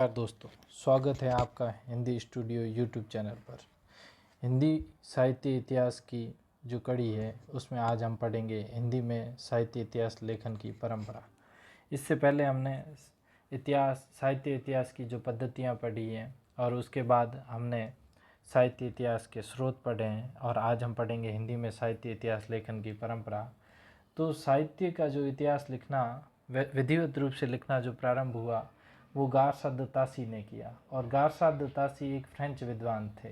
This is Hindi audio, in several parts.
नमस्कार दोस्तों, स्वागत है आपका हिंदी स्टूडियो यूट्यूब चैनल पर। हिंदी साहित्य इतिहास की जो कड़ी है उसमें आज हम पढ़ेंगे हिंदी में साहित्य इतिहास लेखन की परंपरा। इससे पहले हमने साहित्य इतिहास की जो पद्धतियाँ पढ़ी हैं और उसके बाद हमने साहित्य इतिहास के स्रोत पढ़े हैं और आज हम पढ़ेंगे हिंदी में साहित्य इतिहास लेखन की परंपरा। तो साहित्य का जो इतिहास लिखना, विधिवत रूप से लिखना जो प्रारंभ हुआ वो गारसा द तासी ने किया। और गारसा द तासी एक फ्रेंच विद्वान थे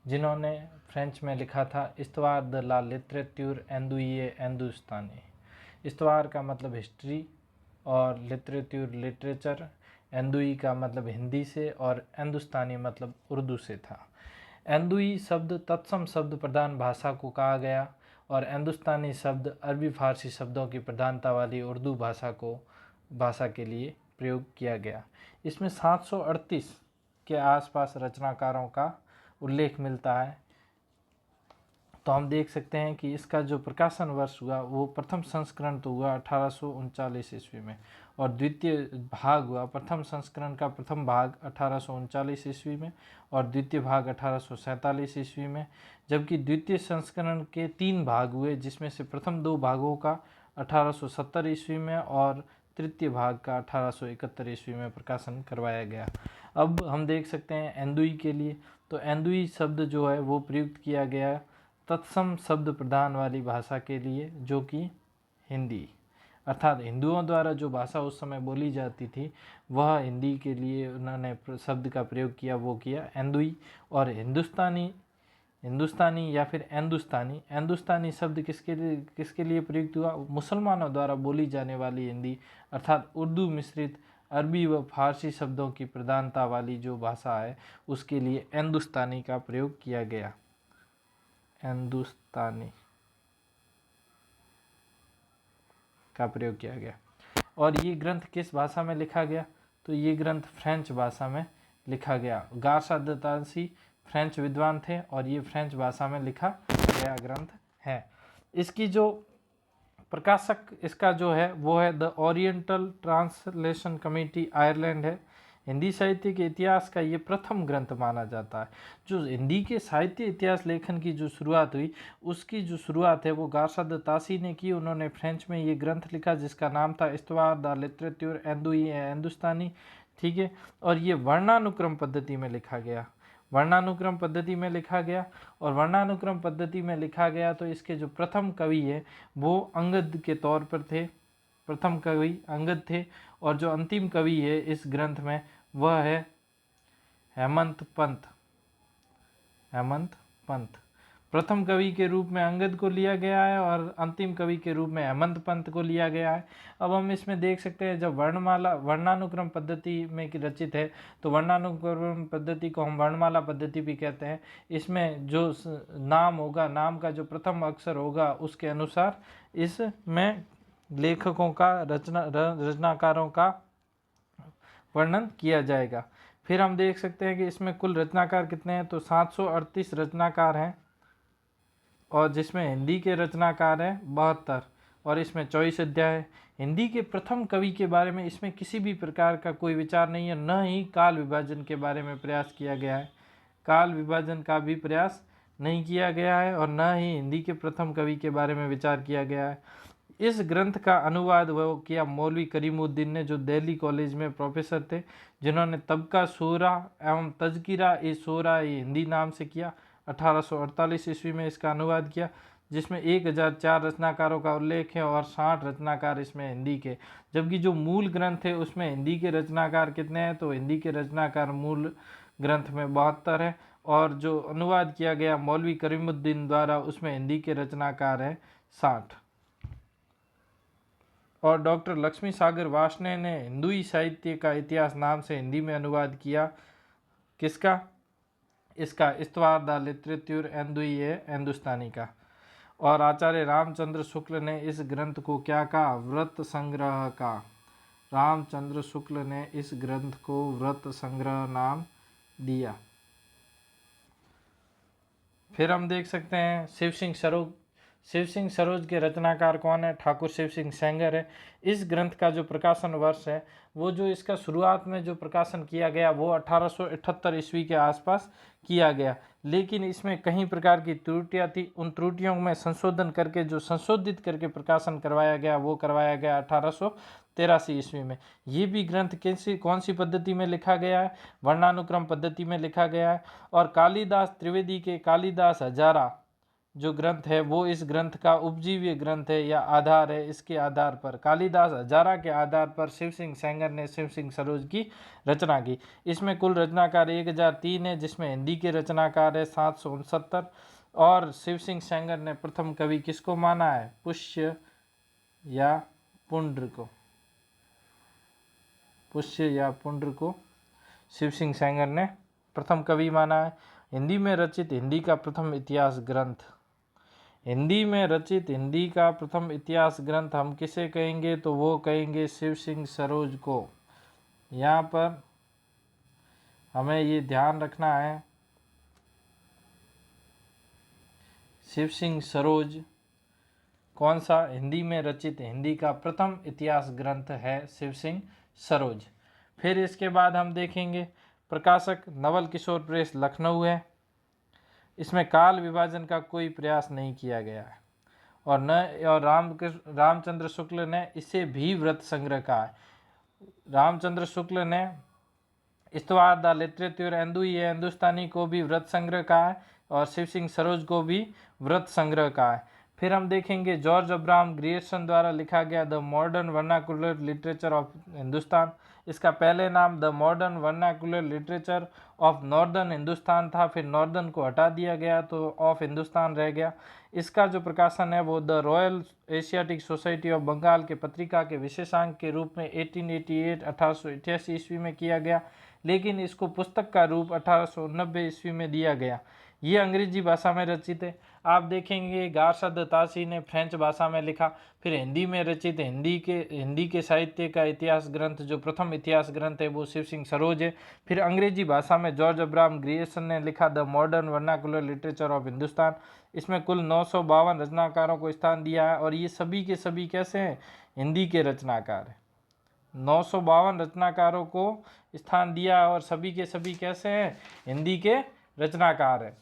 जिन्होंने फ्रेंच में लिखा था इस्तवार द ला लिटरेट्यूर एंदुइए एंदुस्तानी। इस्तवार का मतलब हिस्ट्री और लिटरेट्यूर लिटरेचर, एंदुई का मतलब हिंदी से और एंदुस्तानी मतलब उर्दू से था। एंदुई शब्द तत्सम शब्द प्रधान भाषा को कहा गया और एंदुस्तानी शब्द अरबी फारसी शब्दों की प्रधानता वाली उर्दू भाषा के लिए प्रयोग किया गया। इसमें 738 के आसपास रचनाकारों का उल्लेख मिलता है। तो हम देख सकते हैं कि इसका जो प्रकाशन वर्ष हुआ वो प्रथम संस्करण तो हुआ 1839 ईस्वी में और द्वितीय भाग हुआ। प्रथम संस्करण का प्रथम भाग 1839 ईस्वी में और द्वितीय भाग 1847 ईस्वी में, जबकि द्वितीय संस्करण के 3 भाग हुए जिसमें से प्रथम 2 भागों का 1870 ईस्वी में और तृतीय भाग का 1871 ईस्वी में प्रकाशन करवाया गया। अब हम देख सकते हैं एंदुई के लिए, तो एंदुई शब्द जो है वो प्रयुक्त किया गया तत्सम शब्द प्रधान वाली भाषा के लिए जो कि हिंदी, अर्थात हिंदुओं द्वारा जो भाषा उस समय बोली जाती थी वह हिंदी के लिए उन्होंने शब्द का प्रयोग किया, वो किया एंदुई। और हिंदुस्तानी या फिर एंदुस्तानी शब्द किसके लिए प्रयुक्त हुआ? मुसलमानों द्वारा बोली जाने वाली हिंदी अर्थात उर्दू मिश्रित अरबी व फारसी शब्दों की प्रधानता वाली जो भाषा है उसके लिए एंदुस्तानी का प्रयोग किया गया। एंदुस्तानी का प्रयोग किया गया। और ये ग्रंथ किस भाषा में लिखा गया? तो ये ग्रंथ फ्रेंच भाषा में लिखा गया। गारसा द तासी फ्रेंच विद्वान थे और ये फ्रेंच भाषा में लिखा गया ग्रंथ है। इसकी जो प्रकाशक इसका जो है वो है the oriental translation committee Ireland है। हिंदी साहित्य के इतिहास का ये प्रथम ग्रंथ माना जाता है। जो हिंदी के साहित्य इतिहास लेखन की जो शुरुआत हुई उसकी जो शुरुआत है वो गारसा द तासी ने की। उन्होंने फ्रेंच में ये ग्रंथ लिखा जिसका नाम था इस्तवार द लिटरेट्यूर एंदुई एंदुस्तानी, ठीक है। और ये वर्णानुक्रम पद्धति में लिखा गया। वर्णानुक्रम पद्धति में लिखा गया और वर्णानुक्रम पद्धति में लिखा गया तो इसके जो प्रथम कवि है वो अंगद के तौर पर थे। प्रथम कवि अंगद थे और जो अंतिम कवि है इस ग्रंथ में वह है हेमंत पंत। हेमंत पंत प्रथम कवि के रूप में अंगद को लिया गया है और अंतिम कवि के रूप में हेमंत पंत को लिया गया है। अब हम इसमें देख सकते हैं जब वर्णानुक्रम पद्धति में रचित है तो वर्णानुक्रम पद्धति को हम वर्णमाला पद्धति भी कहते हैं। इसमें जो नाम होगा, नाम का जो प्रथम अक्षर होगा उसके अनुसार इसमें लेखकों का रचनाकारों का वर्णन किया जाएगा। फिर हम देख सकते हैं कि इसमें कुल रचनाकार कितने हैं, तो 738 रचनाकार हैं और जिसमें हिंदी के रचनाकार हैं 72 और इसमें 24 अध्याय है। हिंदी के प्रथम कवि के बारे में इसमें किसी भी प्रकार का कोई विचार नहीं है, न ही काल विभाजन के बारे में प्रयास किया गया है। काल विभाजन का भी प्रयास नहीं किया गया है और न ही हिंदी के प्रथम कवि के बारे में विचार किया गया है। इस ग्रंथ का अनुवाद वो किया मौलवी करीमुद्दीन ने, जो दिल्ली कॉलेज में प्रोफेसर थे, जिन्होंने तबका शोरा एवं तज़किरा ए शोरा हिंदी नाम से किया। 1848 ईस्वी में इसका अनुवाद किया जिसमें 1004 रचनाकारों का उल्लेख है और 60 रचनाकार इसमें हिंदी के, जबकि जो मूल ग्रंथ है उसमें हिंदी के रचनाकार कितने हैं, तो हिंदी के रचनाकार मूल ग्रंथ में 72 है और जो अनुवाद किया गया मौलवी करीमुद्दीन द्वारा उसमें हिंदी के रचनाकार हैं 60। और डॉक्टर लक्ष्मी सागर वार्ष्णेय ने हिंदुई साहित्य का इतिहास नाम से हिंदी में अनुवाद किया। किसका? इसका इस्तवार द लिटरेट्यूर एंदुई एंदुस्तानी का। और आचार्य रामचंद्र शुक्ल ने इस ग्रंथ को क्या कहा? व्रत संग्रह का। रामचंद्र शुक्ल ने इस ग्रंथ को व्रत संग्रह नाम दिया। फिर हम देख सकते हैं शिव सिंह शिव सिंह सरोज के रचनाकार कौन है? ठाकुर शिव सिंह सेंगर है। इस ग्रंथ का जो प्रकाशन वर्ष है, वो जो इसका शुरुआत में जो प्रकाशन किया गया वो 1878 ईस्वी के आसपास किया गया, लेकिन इसमें कई प्रकार की त्रुटियां थी। उन त्रुटियों में संशोधन करके जो संशोधित करके प्रकाशन करवाया गया वो करवाया गया 1883 ईस्वी में। ये भी ग्रंथ कौन सी पद्धति में लिखा गया है? वर्णानुक्रम पद्धति में लिखा गया है। और कालिदास त्रिवेदी के कालिदास हजारा जो ग्रंथ है वो इस ग्रंथ का उपजीव्य ग्रंथ है या आधार है। इसके आधार पर कालिदास हजारा के आधार पर शिव सिंह सेंगर ने शिव सिंह सरोज की रचना की। इसमें कुल रचनाकार 1003 है, जिसमें हिंदी के रचनाकार है 769। और शिव सिंह सेंगर ने प्रथम कवि किसको माना है? पुष्य या पुंड्र को। पुष्य या पुंड्र को शिव सिंह सेंगर ने प्रथम कवि माना है। हिंदी में रचित हिंदी का प्रथम इतिहास ग्रंथ, हिंदी में रचित हिंदी का प्रथम इतिहास ग्रंथ हम किसे कहेंगे? तो वो कहेंगे शिव सिंह सरोज को। यहाँ पर हमें ये ध्यान रखना है, शिव सिंह सरोज कौन सा? हिंदी में रचित हिंदी का प्रथम इतिहास ग्रंथ है शिव सिंह सरोज। फिर इसके बाद हम देखेंगे प्रकाशक नवल किशोर प्रेस लखनऊ है। इसमें काल विभाजन का कोई प्रयास नहीं किया गया है और रामचंद्र शुक्ल ने इसे भी व्रत संग्रह कहा है। रामचंद्र शुक्ल ने इस्तवार द लिटरेचर हिंदुस्तानी को भी व्रत संग्रह कहा है और शिव सिंह सरोज को भी व्रत संग्रह कहा है। फिर हम देखेंगे जॉर्ज अब्राहम ग्रियर्सन द्वारा लिखा गया the modern vernacular literature of Hindustan. इसका पहले नाम the modern vernacular literature of northern Hindustan था, फिर नॉर्दर्न को हटा दिया गया तो ऑफ हिंदुस्तान रह गया। इसका जो प्रकाशन है वो the Royal Asiatic Society of Bengal के पत्रिका के विशेषांक के रूप में 1888 ईस्वी में किया गया, लेकिन इसको पुस्तक का रूप 1890 ईस्वी में दिया गया। ये अंग्रेजी भाषा में रचित है। आप देखेंगे गारशद तासी ने फ्रेंच भाषा में लिखा। फिर हिंदी में रचित हिंदी के साहित्य का इतिहास ग्रंथ जो प्रथम इतिहास ग्रंथ है वो शिव सिंह सरोज है। फिर अंग्रेजी भाषा में जॉर्ज अब्राहम ग्रियर्सन ने लिखा the modern vernacular literature of Hindustan. इसमें कुल 952 रचनाकारों को स्थान दिया है और ये सभी के सभी कैसे हैं? हिंदी के रचनाकार हैं। 952 रचनाकारों को स्थान दिया और सभी के सभी कैसे हैं? हिंदी के रचनाकार हैं।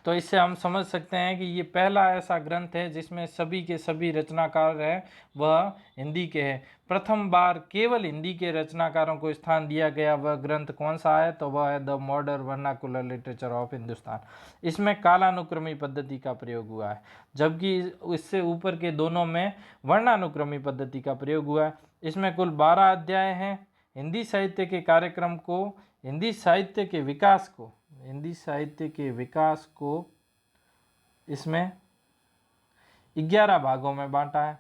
तो इससे हम समझ सकते हैं कि ये पहला ऐसा ग्रंथ है जिसमें सभी के सभी रचनाकार हैं वह हिंदी के हैं। प्रथम बार केवल हिंदी के रचनाकारों को स्थान दिया गया वह ग्रंथ कौन सा है? तो वह है the modern vernacular literature of Hindustan. इसमें कालानुक्रमी पद्धति का प्रयोग हुआ है, जबकि इससे ऊपर के दोनों में वर्णानुक्रमी पद्धति का प्रयोग हुआ है। इसमें कुल 12 अध्याय हैं। हिंदी साहित्य के कार्यक्रम को, हिंदी साहित्य के विकास को इसमें 11 भागों में बांटा है।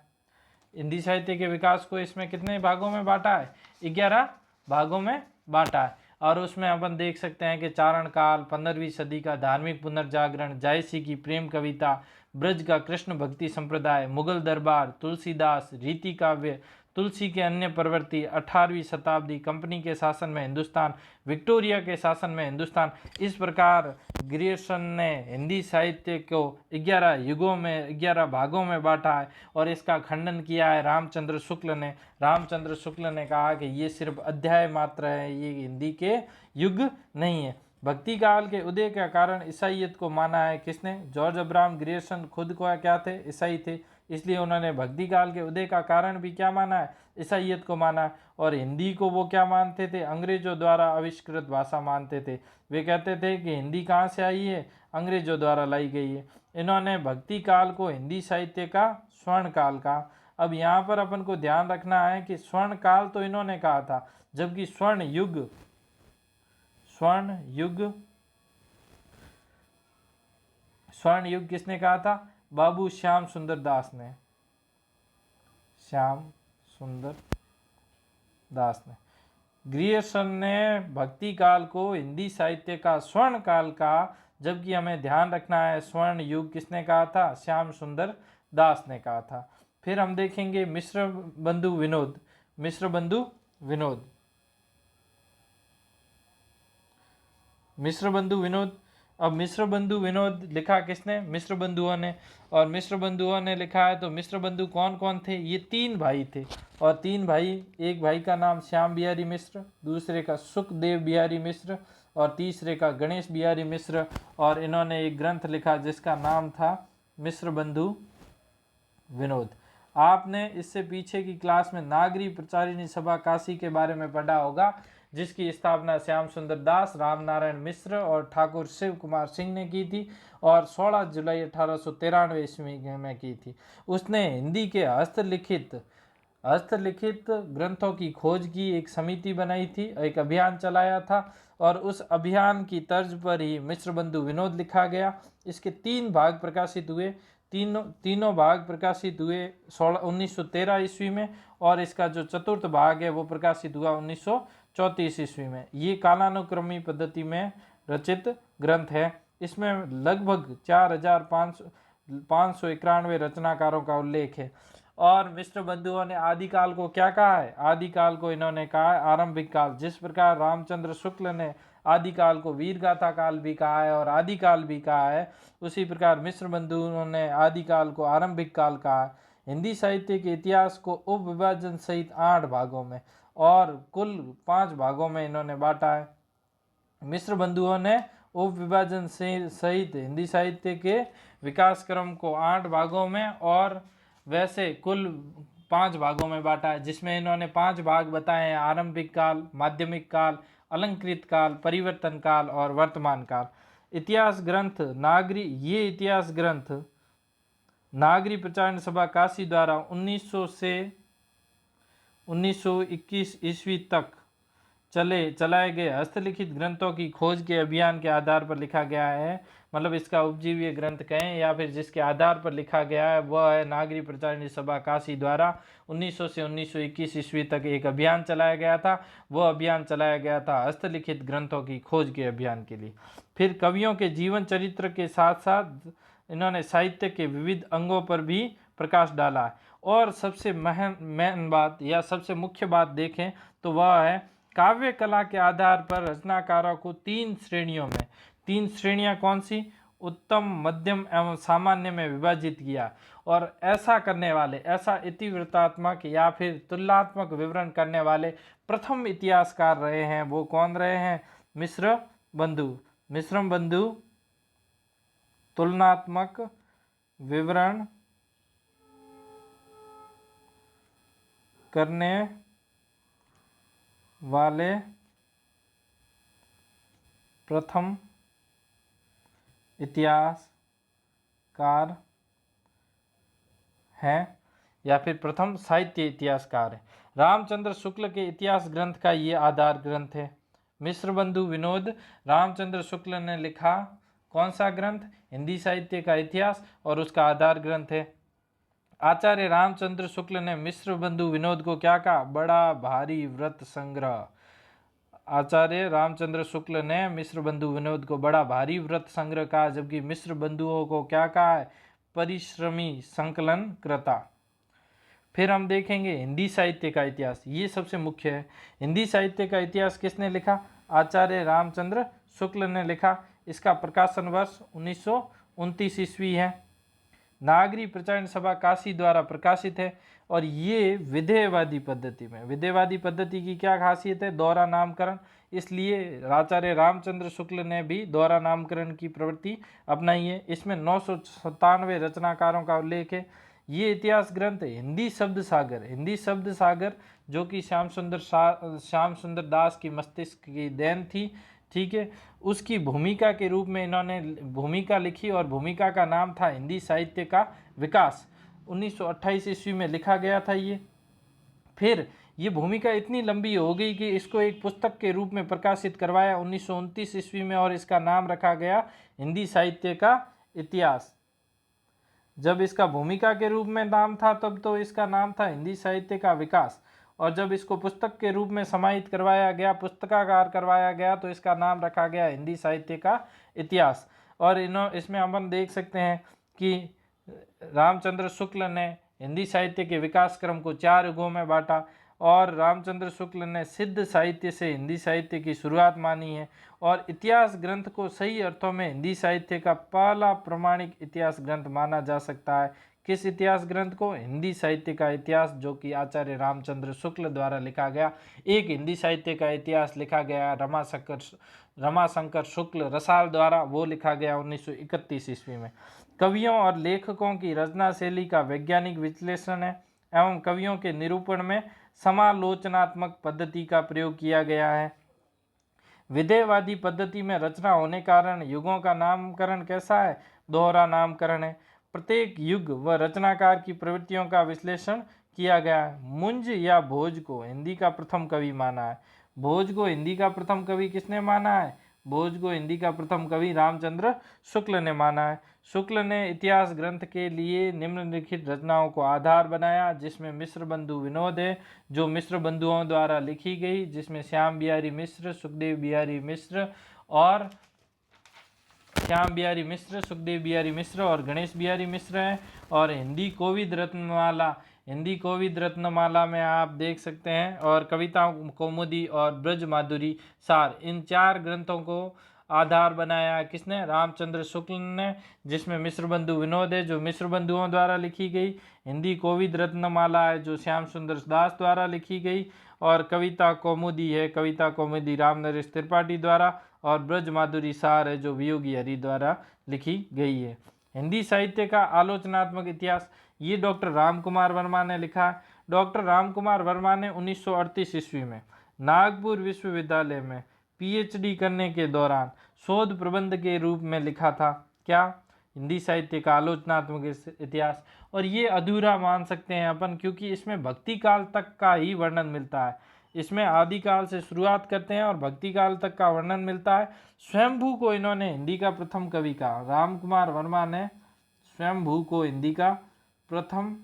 हिंदी साहित्य के विकास को इसमें कितने भागों में बांटा है? 11 भागों में बांटा है। और उसमें अपन देख सकते हैं कि चारण काल, 15वीं सदी का धार्मिक पुनर्जागरण, जायसी की प्रेम कविता, ब्रज का कृष्ण भक्ति संप्रदाय, मुगल दरबार, तुलसीदास, रीति काव्य, तुलसी के अन्य प्रवृत्ति, 18वीं शताब्दी, कंपनी के शासन में हिंदुस्तान, विक्टोरिया के शासन में हिंदुस्तान। इस प्रकार ग्रियर्सन ने हिंदी साहित्य को 11 युगों में 11 भागों में बांटा है और इसका खंडन किया है रामचंद्र शुक्ल ने। रामचंद्र शुक्ल ने कहा कि ये सिर्फ अध्याय मात्र है, ये हिंदी के युग नहीं है। भक्ति काल के उदय का कारण ईसाइयत को माना है किसने? जॉर्ज अब्राहम ग्रियर्सन खुद को क्या थे? ईसाई थे, इसलिए उन्होंने भक्ति काल के उदय का कारण भी क्या माना है? ईसाइयत को माना। और हिंदी को वो क्या मानते थे? अंग्रेजों द्वारा आविष्कृत भाषा मानते थे। वे कहते थे कि हिंदी कहाँ से आई है? अंग्रेजों द्वारा लाई गई है। इन्होंने भक्ति काल को हिंदी साहित्य का स्वर्ण काल कहा। अब यहाँ पर अपन को ध्यान रखना है कि स्वर्ण काल तो इन्होंने कहा था, जबकि स्वर्ण युग किसने कहा था? बाबू श्याम सुंदर दास ने। ग्रियर्सन ने भक्ति काल को हिंदी साहित्य का स्वर्ण काल कहा, जबकि हमें ध्यान रखना है स्वर्ण युग किसने कहा था? श्याम सुंदर दास ने कहा था। फिर हम देखेंगे मिश्र बंधु विनोद। अब मिश्र बंधु विनोद लिखा किसने? मिश्र बंधुओं ने। और मिश्र बंधुओं ने लिखा है, तो मिश्र बंधु कौन कौन थे? ये 3 भाई थे। और 3 भाई, एक भाई का नाम श्याम बिहारी मिश्र, दूसरे का सुखदेव बिहारी मिश्र और तीसरे का गणेश बिहारी मिश्र। और इन्होंने एक ग्रंथ लिखा जिसका नाम था मिश्र बंधु विनोद। आपने इससे पीछे की क्लास में नागरी प्रचारिणी सभा काशी के बारे में पढ़ा होगा, जिसकी स्थापना श्याम सुंदर दास, राम नारायण मिश्र और ठाकुर शिव कुमार सिंह ने की थी और 16 जुलाई 1893 ईस्वी में की थी। उसने हिंदी के हस्तलिखित ग्रंथों की खोज की एक समिति बनाई थी, एक अभियान चलाया था और उस अभियान की तर्ज पर ही मिश्र बंधु विनोद लिखा गया। इसके 3 भाग प्रकाशित हुए, तीनों भाग प्रकाशित हुए 1913 ईस्वी में और इसका जो चतुर्थ भाग है वो प्रकाशित हुआ 1934 ईस्वी में। ये कालानुक्रमी पद्धति में रचित ग्रंथ है। इसमें लगभग 4591 रचनाकारों का उल्लेख है। और मिश्र बंधुओं ने आदिकाल को क्या कहा है? आदिकाल को इन्होंने कहा है आरंभिक काल। जिस प्रकार रामचंद्र शुक्ल ने आदिकाल को वीरगाथा काल भी कहा है और आदिकाल भी कहा है, उसी प्रकार मिश्र बंधुओं ने आदिकाल को आरंभिक काल कहा है। हिंदी साहित्य के इतिहास को उप विभाजन सहित 8 भागों में और कुल 5 भागों में इन्होंने बांटा है। मिश्र बंधुओं ने उप विभाजन से सहित हिंदी साहित्य के विकास क्रम को 8 भागों में और वैसे कुल 5 भागों में बांटा है, जिसमें इन्होंने 5 भाग बताए हैं: आरंभिक काल, माध्यमिक काल, अलंकृत काल, परिवर्तन काल और वर्तमान काल। इतिहास ग्रंथ इतिहास ग्रंथ नागरी प्रचारण सभा काशी द्वारा 1900 से 1921 ईस्वी तक चलाए गए हस्तलिखित ग्रंथों की खोज के अभियान के आधार पर लिखा गया है। मतलब इसका उपजीव्य ग्रंथ कहें या फिर जिसके आधार पर लिखा गया है वह है नागरी प्रचारिणी सभा काशी द्वारा 1900 से 1921 ईस्वी तक एक अभियान चलाया गया था। वह अभियान चलाया गया था हस्तलिखित ग्रंथों की खोज के अभियान के लिए। फिर कवियों के जीवन चरित्र के साथ साथ इन्होंने साहित्य के विविध अंगों पर भी प्रकाश डाला है। और सबसे महन बात या सबसे मुख्य बात देखें तो वह है काव्य कला के आधार पर रचनाकारों को 3 श्रेणियां कौन सी? उत्तम, मध्यम एवं सामान्य में विभाजित किया। और ऐसा इतिवृत्तात्मक या फिर तुलनात्मक विवरण करने वाले प्रथम इतिहासकार रहे हैं। वो कौन रहे हैं? मिश्र बंधु तुलनात्मक विवरण करने वाले प्रथम इतिहासकार हैं या फिर प्रथम साहित्य इतिहासकार हैं। रामचंद्र शुक्ल के इतिहास ग्रंथ का ये आधार ग्रंथ है। मिश्र बंधु विनोद रामचंद्र शुक्ल ने लिखा कौन सा ग्रंथ? हिंदी साहित्य का इतिहास और उसका आधार ग्रंथ है। आचार्य रामचंद्र शुक्ल ने मिश्र बंधु विनोद को क्या कहा? बड़ा भारी व्रत संग्रह। आचार्य रामचंद्र शुक्ल ने मिश्र बंधु विनोद को बड़ा भारी व्रत संग्रह कहा, जबकि मिश्र बंधुओं को क्या कहा है? परिश्रमी संकलन कृता। फिर हम देखेंगे हिंदी साहित्य का इतिहास, ये सबसे मुख्य है। हिंदी साहित्य का इतिहास किसने लिखा? आचार्य रामचंद्र शुक्ल ने लिखा। इसका प्रकाशन वर्ष 1929 ईस्वी है। नागरी प्रचारण सभा काशी द्वारा प्रकाशित है और ये विधेयवादी पद्धति की क्या खासियत है? दोहरा नामकरण। इसलिए आचार्य रामचंद्र शुक्ल ने भी दोहरा नामकरण की प्रवृत्ति अपनाई है। इसमें 997 रचनाकारों का उल्लेख है। ये इतिहास ग्रंथ हिंदी शब्द सागर जो कि श्याम सुंदर दास की मस्तिष्क की देन थी, ठीक है, उसकी भूमिका के रूप में इन्होंने भूमिका लिखी और भूमिका का नाम था हिंदी साहित्य का विकास। 1928 ईस्वी में लिखा गया था ये। फिर ये भूमिका इतनी लंबी हो गई कि इसको एक पुस्तक के रूप में प्रकाशित करवाया 1929 ईस्वी में और इसका नाम रखा गया हिंदी साहित्य का इतिहास। जब इसका भूमिका के रूप में नाम था तब तो इसका नाम था हिंदी साहित्य का विकास, और जब इसको पुस्तक के रूप में समाहित करवाया गया, पुस्तकाकार करवाया गया, तो इसका नाम रखा गया हिंदी साहित्य का इतिहास। और इसमें अपन देख सकते हैं कि रामचंद्र शुक्ल ने हिंदी साहित्य के विकास क्रम को 4 युगों में बांटा और रामचंद्र शुक्ल ने सिद्ध साहित्य से हिंदी साहित्य की शुरुआत मानी है और इतिहास ग्रंथ को सही अर्थों में हिंदी साहित्य का पहला प्रमाणिक इतिहास ग्रंथ माना जा सकता है। किस इतिहास ग्रंथ को? हिंदी साहित्य का इतिहास, जो कि आचार्य रामचंद्र शुक्ल द्वारा लिखा गया। एक हिंदी साहित्य का इतिहास लिखा गया रमाशंकर शुक्ल रसाल द्वारा, वो लिखा गया 1931 ईस्वी में। कवियों और लेखकों की रचना शैली का वैज्ञानिक विश्लेषण है एवं कवियों के निरूपण में समालोचनात्मक पद्धति का प्रयोग किया गया है। विधेयवादी पद्धति में रचना होने कारण युगों का नामकरण कैसा है? दोहरा नामकरण है। प्रत्येक युग व रचनाकार की प्रवृत्तियों का विश्लेषण किया गया है। मुंज या भोज को हिंदी का प्रथम कवि माना है। भोज को हिंदी का प्रथम कवि किसने माना है? भोज को हिंदी का प्रथम कवि रामचंद्र शुक्ल ने माना है। शुक्ल ने इतिहास ग्रंथ के लिए निम्नलिखित रचनाओं को आधार बनाया, जिसमें मिश्र बंधु विनोद है, जो मिश्र बंधुओं द्वारा लिखी गई, जिसमें श्याम बिहारी मिश्र, सुखदेव बिहारी मिश्र और गणेश बिहारी मिश्र हैं। और हिंदी कोविद रत्नमाला में आप देख सकते हैं, और कविता कौमुदी और ब्रज माधुरी सार, इन 4 ग्रंथों को आधार बनाया किसने? रामचंद्र शुक्ल ने, जिसमें मिश्र बंधु विनोद है, जो मिश्र बंधुओं द्वारा लिखी गई। हिंदी कोविद रत्नमाला है, जो श्याम सुंदर दास द्वारा लिखी गई। और कविता कौमुदी है, कविता कौमुदी रामनरेश त्रिपाठी द्वारा। और ब्रज माधुरी सार है, जो वियोगी हरि द्वारा लिखी गई है। हिंदी साहित्य का आलोचनात्मक इतिहास, ये डॉक्टर रामकुमार वर्मा ने लिखा है। डॉक्टर रामकुमार वर्मा ने 1938 ईस्वी में नागपुर विश्वविद्यालय में पीएचडी करने के दौरान शोध प्रबंध के रूप में लिखा था। क्या? हिंदी साहित्य का आलोचनात्मक इतिहास। और ये अधूरा मान सकते हैं अपन, क्योंकि इसमें भक्ति काल तक का ही वर्णन मिलता है। इसमें आदिकाल से शुरुआत करते हैं और भक्ति काल तक का वर्णन मिलता है। स्वयंभू को इन्होंने हिंदी का प्रथम कवि कहा। रामकुमार वर्मा ने स्वयंभू को हिंदी का प्रथम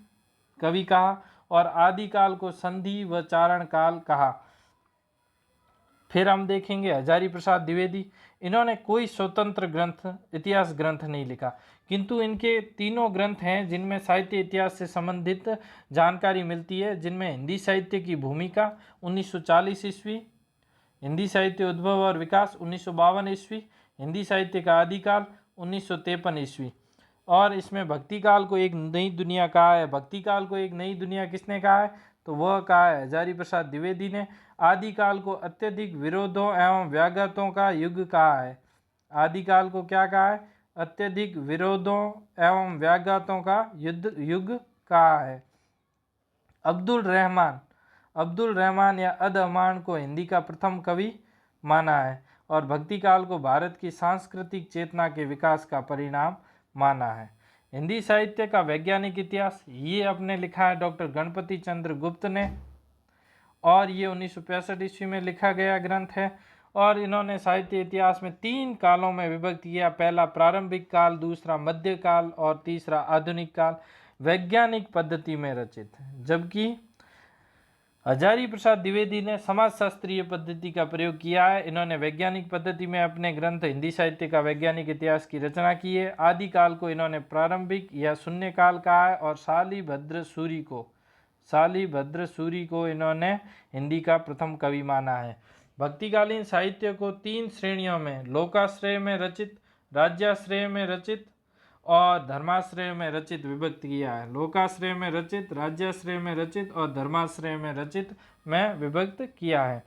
कवि कहा और आदिकाल को संधि व चारण काल कहा। फिर हम देखेंगे हजारी प्रसाद द्विवेदी। इन्होंने कोई स्वतंत्र इतिहास ग्रंथ नहीं लिखा, किंतु इनके 3 ग्रंथ हैं जिनमें साहित्य इतिहास से संबंधित जानकारी मिलती है, जिनमें हिंदी साहित्य की भूमिका 1940 ईस्वी, हिंदी साहित्य उद्भव और विकास 1952 ईस्वी, हिंदी साहित्य का आदिकाल 1953 ईस्वी। और इसमें भक्ति काल को एक नई दुनिया कहा है। भक्ति काल को एक नई दुनिया किसने कहा है? तो वह कहा है हजारी प्रसाद द्विवेदी ने। आदिकाल को अत्यधिक विरोधों एवं व्याघातों का युग कहा है। आदिकाल को क्या कहा है? अत्यधिक विरोधों एवं व्याघातों का युग कहा है। अब्दुल रहमान या अद अमान को हिंदी का प्रथम कवि माना है और भक्ति काल को भारत की सांस्कृतिक चेतना के विकास का परिणाम माना है। हिंदी साहित्य का वैज्ञानिक इतिहास, ये अपने लिखा है डॉक्टर गणपति चंद्र गुप्त ने, और ये 1965 ईस्वी में लिखा गया ग्रंथ है। और इन्होंने साहित्य इतिहास में 3 कालों में विभक्त किया। पहला प्रारंभिक काल, दूसरा मध्य काल और तीसरा आधुनिक काल, वैज्ञानिक पद्धति में रचित। जबकि हजारी प्रसाद द्विवेदी ने समाजशास्त्रीय पद्धति का प्रयोग किया है। इन्होंने वैज्ञानिक पद्धति में अपने ग्रंथ हिंदी साहित्य का वैज्ञानिक इतिहास की रचना की है। आदिकाल को इन्होंने प्रारंभिक या शून्य काल कहा है और शालिभद्र सूरी को इन्होंने हिंदी का प्रथम कवि माना है। भक्तिकालीन साहित्य को 3 श्रेणियों में, लोकाश्रय में रचित, राज्याश्रय में रचित और धर्माश्रय में रचित विभक्त किया है। लोकाश्रय में रचित, राज्याश्रय में रचित और धर्माश्रय में रचित में विभक्त किया है।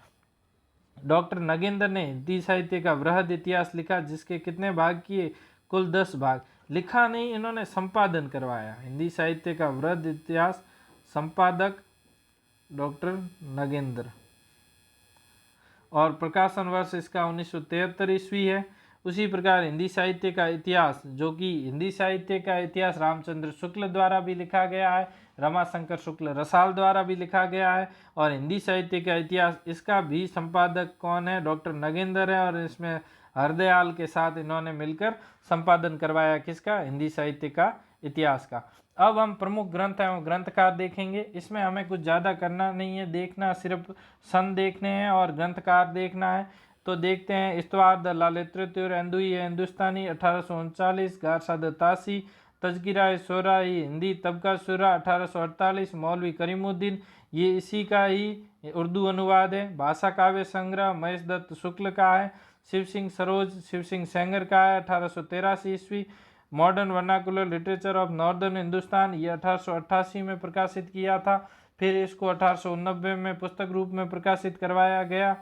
डॉक्टर नगेंद्र ने हिंदी साहित्य का वृहद इतिहास लिखा, जिसके कितने भाग किए? कुल 10 भाग। लिखा नहीं, इन्होंने संपादन करवाया। हिंदी साहित्य का वृहद इतिहास, संपादक डॉक्टर नगेंद्र, और प्रकाशन वर्ष इसका 1973 ईस्वी है। उसी प्रकार हिंदी साहित्य का इतिहास, जो कि हिंदी साहित्य का इतिहास रामचंद्र शुक्ल द्वारा भी लिखा गया है, रमाशंकर शुक्ल रसाल द्वारा भी लिखा गया है। और हिंदी साहित्य का इतिहास, इसका भी संपादक कौन है? डॉक्टर नगेंद्र है। और इसमें हरदयाल के साथ इन्होंने मिलकर संपादन करवाया किसका? हिंदी साहित्य का इतिहास का। अब हम प्रमुख ग्रंथ एवं ग्रंथकार देखेंगे। इसमें हमें कुछ ज़्यादा करना नहीं है, देखना सिर्फ सन देखने हैं और ग्रंथकार देखना है। तो देखते हैं। इस्तवार द लालित्य एंदुई हिंदुस्तानी 1839, गारसाद तासी, तजकिरा शोरा हिंदी तबका शुरा 1848, मौलवी करीमुद्दीन, ये इसी का ही उर्दू अनुवाद है। भाषा काव्य संग्रह महेश दत्त शुक्ल का है। शिव सिंह सरोज शिव सिंह सेंगर का है, 1883 ईस्वी। Modern vernacular literature of northern Hindustan, ये 1888 में प्रकाशित किया था। फिर इसको 1889 में पुस्तक रूप में प्रकाशित करवाया गया।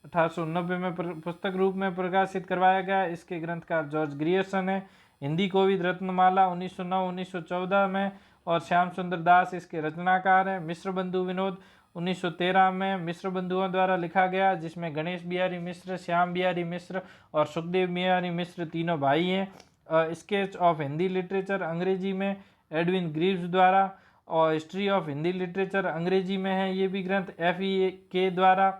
1889 में पुस्तक रूप में प्रकाशित करवाया गया। इसके ग्रंथकार जॉर्ज ग्रियर्सन है। हिंदी कोविद रत्नमाला 1909-1914 में, और श्याम सुंदर दास इसके रचनाकार हैं। मिश्र बंधु विनोद 1913 में मिश्र बंधुओं द्वारा लिखा गया, जिसमें गणेश बिहारी मिश्र, श्याम बिहारी मिश्र और सुखदेव बिहारी मिश्र तीनों भाई हैं। स्केच ऑफ हिंदी लिटरेचर अंग्रेजी में एडविन ग्रीव्स द्वारा, और हिस्ट्री ऑफ हिंदी लिटरेचर अंग्रेजी में है ये भी ग्रंथ FEK द्वारा।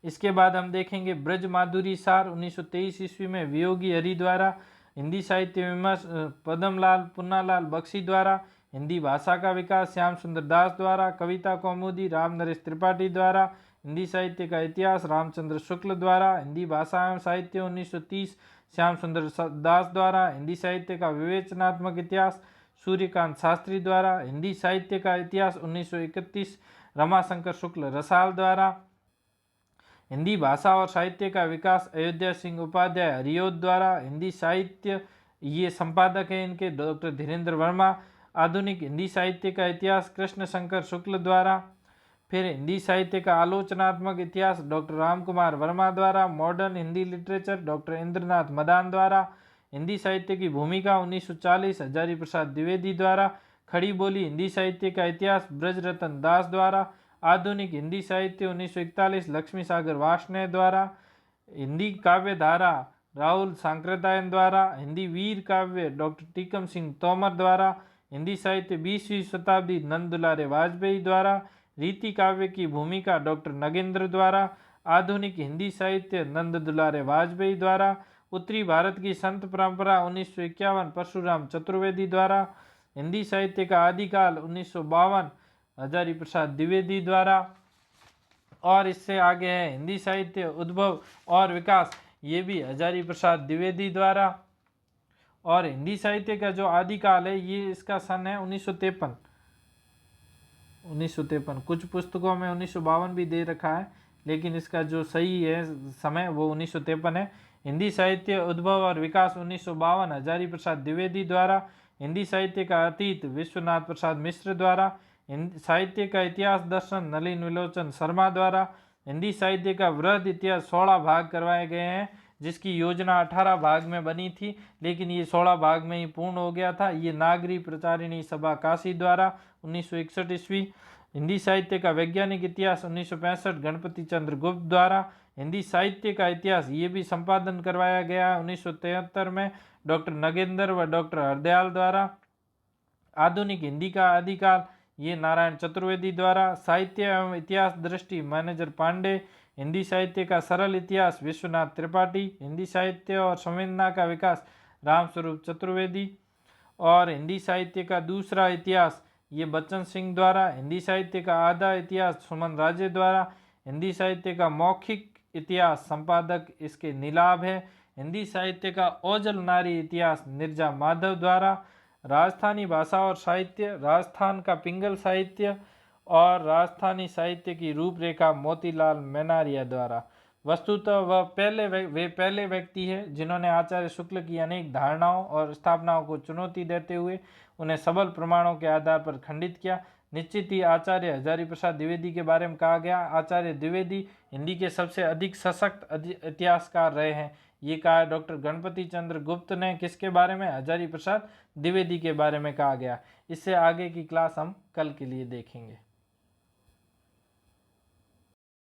इसके बाद हम देखेंगे ब्रज माधुरी सार 1923 ईस्वी में वियोगी हरि द्वारा। हिंदी साहित्य विमर्श पद्मलाल पुन्नालाल बख्शी द्वारा। हिंदी भाषा का विकास श्याम सुंदर दास द्वारा। कविता कौमुदी राम नरेश त्रिपाठी द्वारा। हिंदी साहित्य का इतिहास रामचंद्र शुक्ल द्वारा। हिंदी भाषा एवं साहित्य 1930 श्याम सुंदर दास द्वारा। हिंदी साहित्य का विवेचनात्मक इतिहास सूर्यकांत शास्त्री द्वारा। हिंदी साहित्य का इतिहास 1931 रमाशंकर शुक्ल रसाल द्वारा। हिंदी भाषा और साहित्य का विकास अयोध्या सिंह उपाध्याय हरिओद द्वारा। हिंदी साहित्य, ये संपादक हैं इनके डॉक्टर धीरेन्द्र वर्मा। आधुनिक हिंदी साहित्य का इतिहास कृष्ण शंकर शुक्ल द्वारा। फिर हिंदी साहित्य का आलोचनात्मक इतिहास डॉक्टर राम कुमार वर्मा द्वारा। Modern Hindi literature doctor Indranath Madan द्वारा। हिंदी साहित्य की भूमिका 1940 हजारी प्रसाद द्विवेदी द्वारा। खड़ी बोली हिंदी साहित्य का इतिहास ब्रजरतन दास द्वारा। आधुनिक हिंदी साहित्य 1941 लक्ष्मी सागर वार्ष्णेय द्वारा। हिंदी काव्य धारा राहुल सांकृत्यायन द्वारा। हिंदी वीर काव्य डॉक्टर टीकम सिंह तोमर द्वारा। हिंदी साहित्य 20वीं शताब्दी नंद दुलारे वाजपेयी द्वारा। रीति काव्य की भूमिका डॉक्टर नगेंद्र द्वारा। आधुनिक हिंदी साहित्य नंद दुलारे वाजपेयी द्वारा। उत्तरी भारत की संत परंपरा 1951 परशुराम चतुर्वेदी द्वारा। हिंदी साहित्य का आदिकाल 1952 हजारी प्रसाद द्विवेदी द्वारा। और इससे आगे है हिंदी साहित्य उद्भव और विकास, ये भी हजारी प्रसाद द्विवेदी द्वारा। और हिंदी साहित्य का जो आदिकाल है, ये इसका सन है 1953। 1953 कुछ पुस्तकों में 1952 भी दे रखा है, लेकिन इसका जो सही है समय वो 1953 है। हिंदी साहित्य उद्भव और विकास 1952 हजारी प्रसाद द्विवेदी द्वारा। हिंदी साहित्य का अतीत विश्वनाथ प्रसाद मिश्र द्वारा। हिंदी साहित्य का इतिहास दर्शन नलिन विलोचन शर्मा द्वारा। हिंदी साहित्य का वृहद इतिहास 16 भाग करवाए गए हैं, जिसकी योजना 18 भाग में बनी थी, लेकिन ये 16 भाग में ही पूर्ण हो गया था। ये नागरी प्रचारिणी सभा काशी द्वारा 1961 ईस्वी। हिंदी साहित्य का वैज्ञानिक इतिहास 1965 गणपति चंद्र गुप्त द्वारा। हिंदी साहित्य का इतिहास ये भी संपादन करवाया गया 1973 में डॉक्टर नगेंद्र व डॉक्टर हरदयाल द्वारा। आधुनिक हिंदी का आदिकाल ये नारायण चतुर्वेदी द्वारा। साहित्य एवं इतिहास दृष्टि मैनेजर पांडे। हिंदी साहित्य का सरल इतिहास विश्वनाथ त्रिपाठी। हिंदी साहित्य और संवेदना का विकास रामस्वरूप चतुर्वेदी। और हिंदी साहित्य का दूसरा इतिहास ये बच्चन सिंह द्वारा। हिंदी साहित्य का आधा इतिहास सुमन राजे द्वारा। हिंदी साहित्य का मौखिक इतिहास संपादक इसके नीलाभ है। हिंदी साहित्य का ओजल नारी इतिहास निर्जा माधव द्वारा। राजस्थानी भाषा और साहित्य राजस्थान का पिंगल साहित्य और राजस्थानी साहित्य की रूपरेखा मोतीलाल मेनारिया द्वारा। वस्तुतः वे पहले व्यक्ति है जिन्होंने आचार्य शुक्ल की अनेक धारणाओं और स्थापनाओं को चुनौती देते हुए उन्हें सबल प्रमाणों के आधार पर खंडित किया। निश्चित ही आचार्य हजारी प्रसाद द्विवेदी के बारे में कहा गया, आचार्य द्विवेदी हिंदी के सबसे अधिक सशक्त इतिहासकार रहे हैं। ये कहा डॉक्टर गणपति चंद्र गुप्त ने। किसके बारे में? हजारी प्रसाद द्विवेदी के बारे में कहा गया। इससे आगे की क्लास हम कल के लिए देखेंगे।